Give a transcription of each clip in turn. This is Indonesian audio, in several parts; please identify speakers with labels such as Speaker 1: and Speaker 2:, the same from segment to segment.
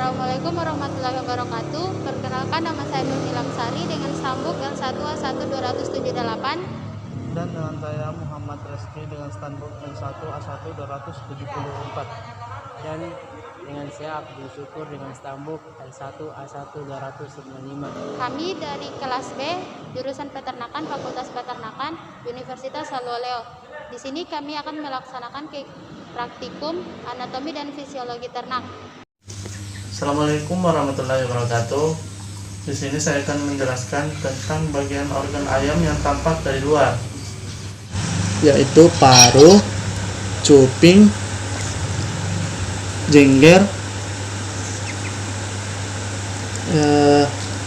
Speaker 1: Assalamualaikum warahmatullahi wabarakatuh. Perkenalkan, nama saya Nur Sari dengan stambuk L1A1-278.
Speaker 2: Dan dengan saya Muhammad Reski dengan stambuk L1A1-274.
Speaker 3: Dan dengan saya Abdul Syukur dengan stambuk L1A1-295.
Speaker 1: Kami dari kelas B, jurusan Peternakan, Fakultas Peternakan, Universitas Haloleo. Di sini kami akan melaksanakan praktikum anatomi dan fisiologi ternak.
Speaker 2: Assalamualaikum warahmatullahi wabarakatuh. Di sini saya akan menjelaskan tentang bagian organ ayam yang tampak dari luar, yaitu paruh, cuping, jengger,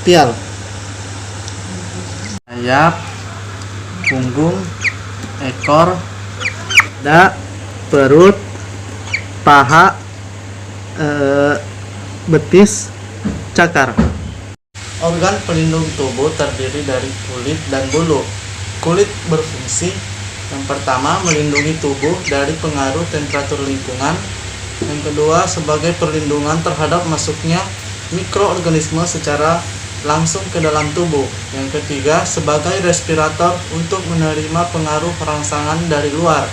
Speaker 2: pial, sayap, punggung, ekor, dada, perut, paha, betis, cakar. Organ pelindung tubuh terdiri dari kulit dan bulu. Kulit berfungsi yang pertama melindungi tubuh dari pengaruh temperatur lingkungan, yang kedua sebagai perlindungan terhadap masuknya mikroorganisme secara langsung ke dalam tubuh, yang ketiga sebagai respirator untuk menerima pengaruh rangsangan dari luar.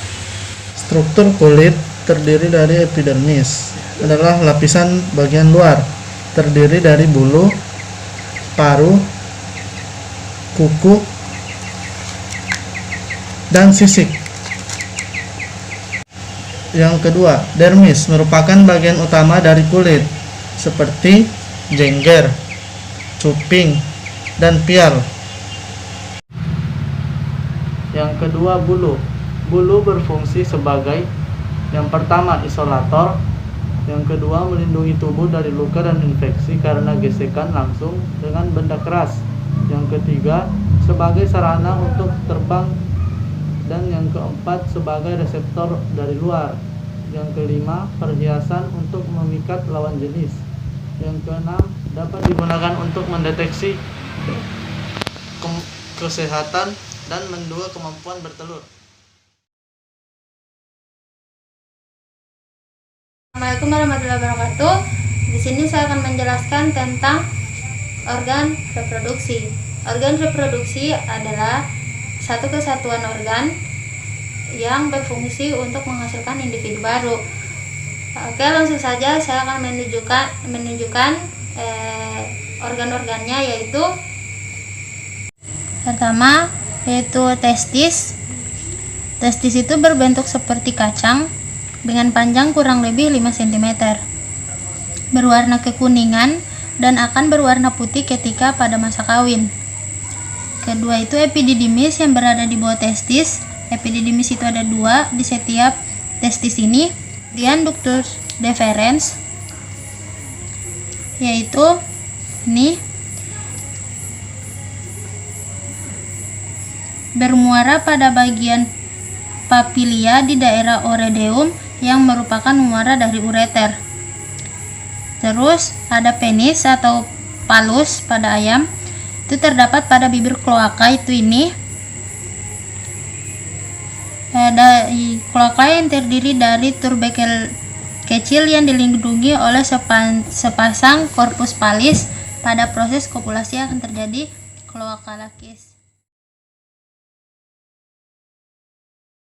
Speaker 2: Struktur kulit terdiri dari epidermis, adalah lapisan bagian luar, terdiri dari bulu, paruh, kuku, dan sisik. Yang kedua, dermis merupakan bagian utama dari kulit, seperti jengger, cuping, dan pial. Yang kedua, bulu. Bulu berfungsi sebagai yang pertama isolator, yang kedua melindungi tubuh dari luka dan infeksi karena gesekan langsung dengan benda keras, yang ketiga sebagai sarana untuk terbang, dan yang keempat sebagai reseptor dari luar, yang kelima perhiasan untuk memikat lawan jenis, yang keenam dapat digunakan untuk mendeteksi kesehatan dan mendua kemampuan bertelur.
Speaker 1: Assalamualaikum warahmatullahi wabarakatuh. Di sini saya akan menjelaskan tentang organ reproduksi. Organ reproduksi adalah satu kesatuan organ yang berfungsi untuk menghasilkan individu baru. Oke, langsung saja saya akan menunjukkan organ-organnya, yaitu pertama yaitu testis. Testis itu berbentuk seperti kacang dengan panjang kurang lebih 5 cm, berwarna kekuningan dan akan berwarna putih ketika pada masa kawin. Kedua itu epididymis yang berada di bawah testis. Epididymis itu ada 2 di setiap testis ini. Kemudian ductus deferens, yaitu ini bermuara pada bagian papilia di daerah oredeum yang merupakan muara dari ureter. Terus ada penis atau palus pada ayam, itu terdapat pada bibir kloaka, itu ini ada kloaka yang terdiri dari turbekel kecil yang dilindungi oleh sepasang korpus palis. Pada proses kopulasi akan terjadi kloaka lakis.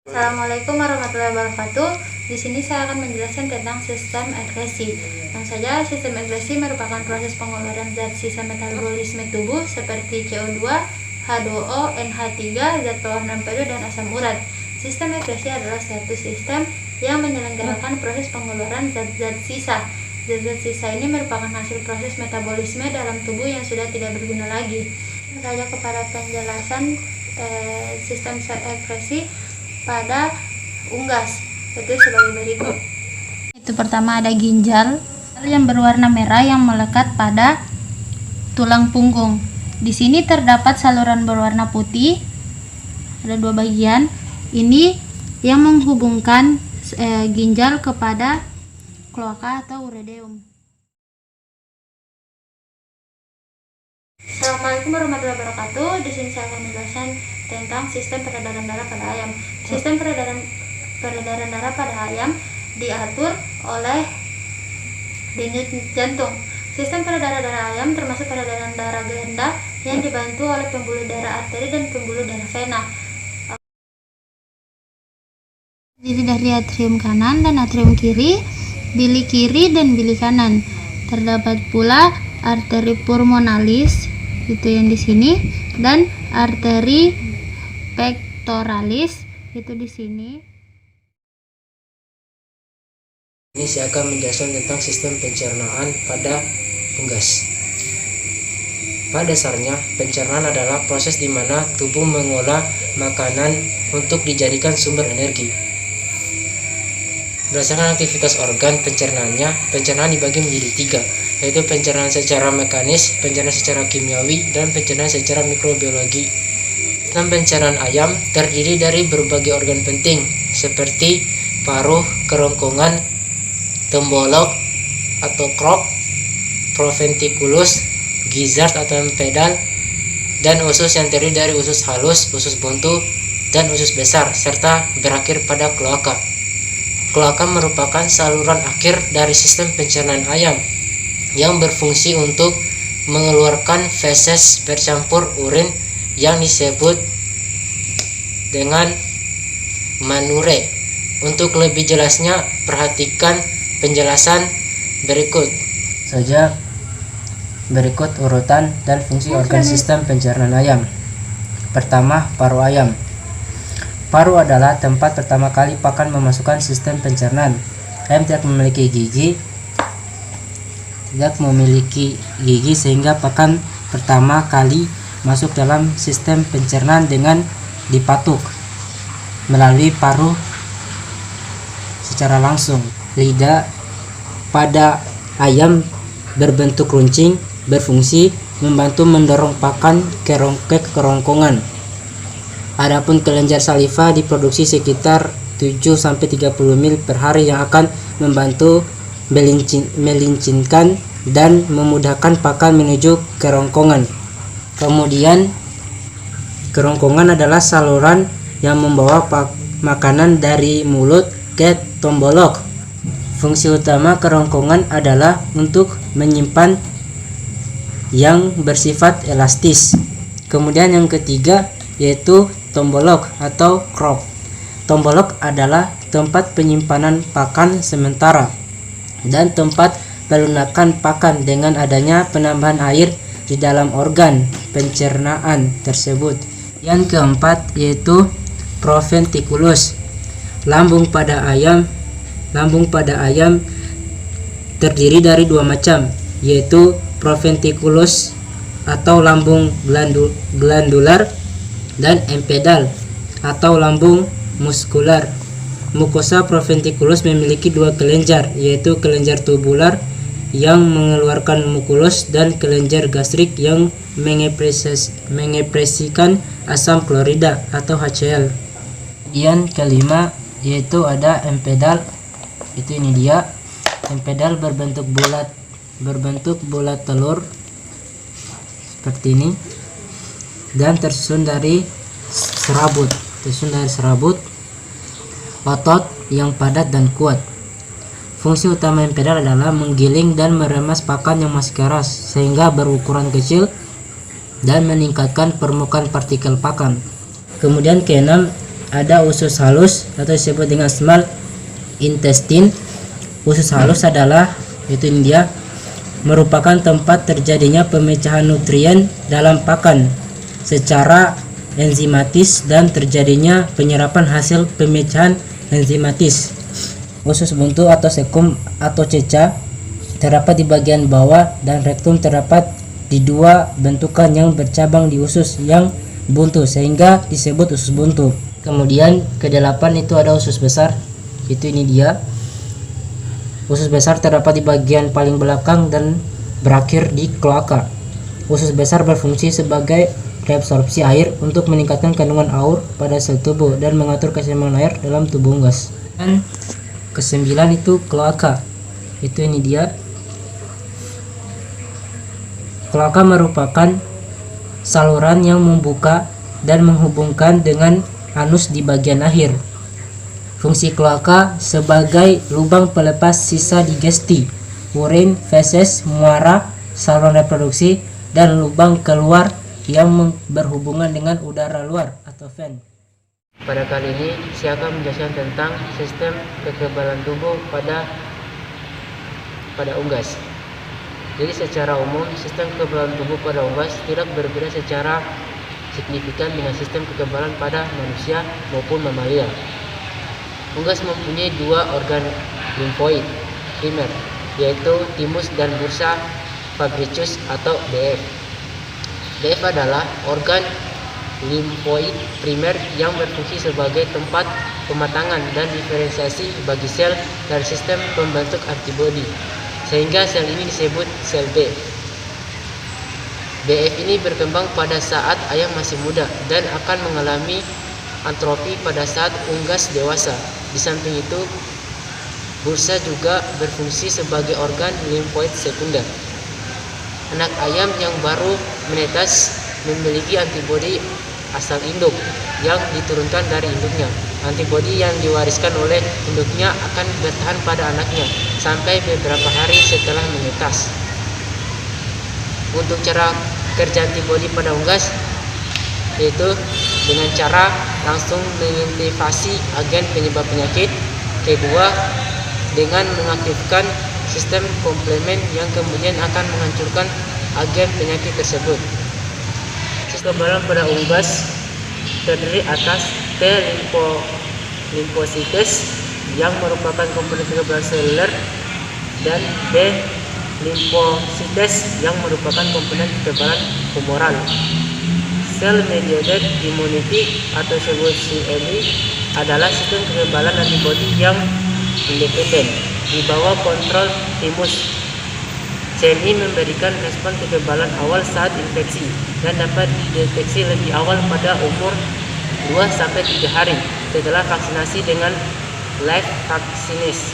Speaker 1: Assalamualaikum warahmatullahi wabarakatuh. Di sini saya akan menjelaskan tentang sistem ekskresi. Langsung saja, sistem ekskresi merupakan proses pengeluaran zat sisa metabolisme tubuh seperti CO2, H2O, NH3, zat pewarna empedu, dan asam urat. Sistem ekskresi adalah suatu sistem yang menyelenggarakan proses pengeluaran zat-zat sisa. Zat-zat sisa ini merupakan hasil proses metabolisme dalam tubuh yang sudah tidak berguna lagi. Saja kepada penjelasan sistem ekskresi pada unggas, itu sebagai berikut. Itu pertama ada ginjal yang berwarna merah yang melekat pada tulang punggung. Di sini terdapat saluran berwarna putih, ada 2 bagian. Ini yang menghubungkan ginjal kepada kloaka atau uredeum. Assalamualaikum warahmatullahi wabarakatuh. Di sini saya akan menjelaskan tentang sistem peredaran darah pada ayam. Sistem peredaran darah pada ayam diatur oleh denyut jantung. Sistem peredaran darah ayam termasuk peredaran darah ganda yang dibantu oleh pembuluh darah arteri dan pembuluh darah vena. Terdiri dari atrium kanan dan atrium kiri, bili kiri dan bili kanan. Terdapat pula arteri pulmonalis, itu yang di sini, dan arteri pectoralis, itu di sini.
Speaker 3: Ini saya akan menjelaskan tentang sistem pencernaan pada unggas. Pada dasarnya, pencernaan adalah proses di mana tubuh mengolah makanan untuk dijadikan sumber energi. Berdasarkan aktivitas organ pencernaannya, pencernaan dibagi menjadi 3, yaitu pencernaan secara mekanis, pencernaan secara kimiawi, dan pencernaan secara mikrobiologi. Sistem pencernaan ayam terdiri dari berbagai organ penting seperti paruh, kerongkongan, tembolok atau crop, proventriculus, gizzard atau empedal, dan usus yang terdiri dari usus halus, usus buntu, dan usus besar, serta berakhir pada kloaka. Kloaka merupakan saluran akhir dari sistem pencernaan ayam yang berfungsi untuk mengeluarkan feses bercampur urin yang disebut dengan manure. Untuk lebih jelasnya, perhatikan penjelasan berikut saja. Berikut urutan dan fungsi organ sistem pencernaan ayam. Pertama, paru ayam. Paru adalah tempat pertama kali pakan memasukkan sistem pencernaan. Ayam tidak memiliki gigi sehingga pakan pertama kali masuk dalam sistem pencernaan dengan dipatuk melalui paru secara langsung. Lidah pada ayam berbentuk runcing berfungsi membantu mendorong pakan ke kerongkongan. Adapun kelenjar saliva diproduksi sekitar 7-30 ml per hari yang akan membantu melincinkan dan memudahkan pakan menuju kerongkongan. Kemudian kerongkongan adalah saluran yang membawa makanan dari mulut ke tombolok. Fungsi utama kerongkongan adalah untuk menyimpan yang bersifat elastis. Kemudian yang ketiga yaitu tombolok atau crop. Tombolok adalah tempat penyimpanan pakan sementara dan tempat pelunakan pakan dengan adanya penambahan air di dalam organ pencernaan tersebut. Yang keempat yaitu proventriculus. Lambung pada ayam terdiri dari dua macam, yaitu proventriculus atau lambung glandular dan empedal atau lambung muskular. Mukosa proventriculus memiliki dua kelenjar, yaitu kelenjar tubular yang mengeluarkan mukulus dan kelenjar gastrik yang mengepresikan asam klorida atau HCl. Yang kelima yaitu ada empedal. Itu ini dia. Empedal berbentuk bulat telur seperti ini dan tersusun dari serabut otot yang padat dan kuat. Fungsi utama empedal adalah menggiling dan meremas pakan yang masih keras sehingga berukuran kecil dan meningkatkan permukaan partikel pakan. Kemudian keenam ada usus halus atau disebut dengan small intestine. Usus halus adalah merupakan tempat terjadinya pemecahan nutrien dalam pakan secara enzimatis dan terjadinya penyerapan hasil pemecahan enzimatis. Usus buntu atau sekum atau ceca terdapat di bagian bawah dan rektum terdapat di dua bentukan yang bercabang di usus yang buntu sehingga disebut usus buntu. Kemudian kedelapan itu ada usus besar. Itu ini dia. Usus besar terdapat di bagian paling belakang dan berakhir di kloaka. Usus besar berfungsi sebagai reabsorpsi air untuk meningkatkan kandungan aur pada sel tubuh dan mengatur keseimbangan air dalam tubuh unggas. Dan kesembilan itu kloaka. Itu ini dia. Kloaka merupakan saluran yang membuka dan menghubungkan dengan anus di bagian akhir. Fungsi kloaka sebagai lubang pelepas sisa digesti urin, feses, muara, saluran reproduksi, dan lubang keluar yang berhubungan dengan udara luar atau ven. Pada kali ini saya akan menjelaskan tentang sistem kekebalan tubuh pada unggas. Jadi secara umum sistem kekebalan tubuh pada unggas tidak berbeda secara signifikan dengan sistem kekebalan pada manusia maupun mamalia. Unggas mempunyai dua organ limfoid primer, yaitu thymus dan bursa Fabricius atau BF. BF adalah organ limfoid primer yang berfungsi sebagai tempat pematangan dan diferensiasi bagi sel dari sistem pembentuk antibodi, sehingga sel ini disebut sel B. BF ini berkembang pada saat ayam masih muda dan akan mengalami antropi pada saat unggas dewasa. Di samping itu, bursa juga berfungsi sebagai organ limfoid sekunder. Anak ayam yang baru menetas memiliki antibodi asal induk yang diturunkan dari induknya. Antibodi yang diwariskan oleh induknya akan bertahan pada anaknya sampai beberapa hari setelah menetas. Untuk cara kerja antibodi pada unggas, yaitu dengan cara langsung menginaktivasi agen penyebab penyakit. Kedua, dengan mengaktifkan sistem komplement yang kemudian akan menghancurkan agen penyakit tersebut. Sistem kekebalan pada unggas terdiri atas T limfosites yang merupakan komponen kekebalan seluler dan B limfosites yang merupakan komponen kekebalan humoral. Cell mediated immunity atau disebut CMI adalah sistem kekebalan antibodi yang independen di bawah kontrol thymus. CMI memberikan respon kekebalan awal saat infeksi dan dapat dideteksi lebih awal pada umur 2-3 hari setelah vaksinasi dengan live vaccines.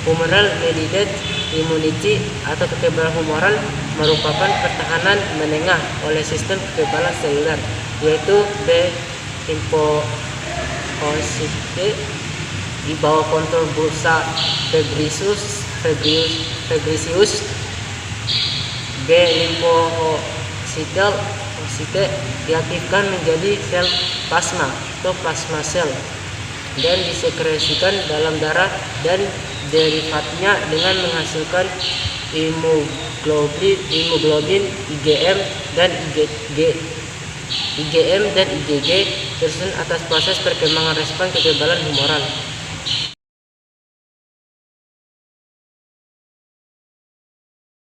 Speaker 3: Humoral mediated immunity atau kekebalan humoral merupakan pertahanan menengah oleh sistem kekebalan seluler, yaitu B limfocyte di bawah kontrol bursa Fabricius. B limfocyte diaktifkan menjadi sel plasma atau plasma sel dan disekresikan dalam darah dan derivatnya dengan menghasilkan hemoglobin IgM dan IgG tersusun atas proses perkembangan respon kekebalan humoral.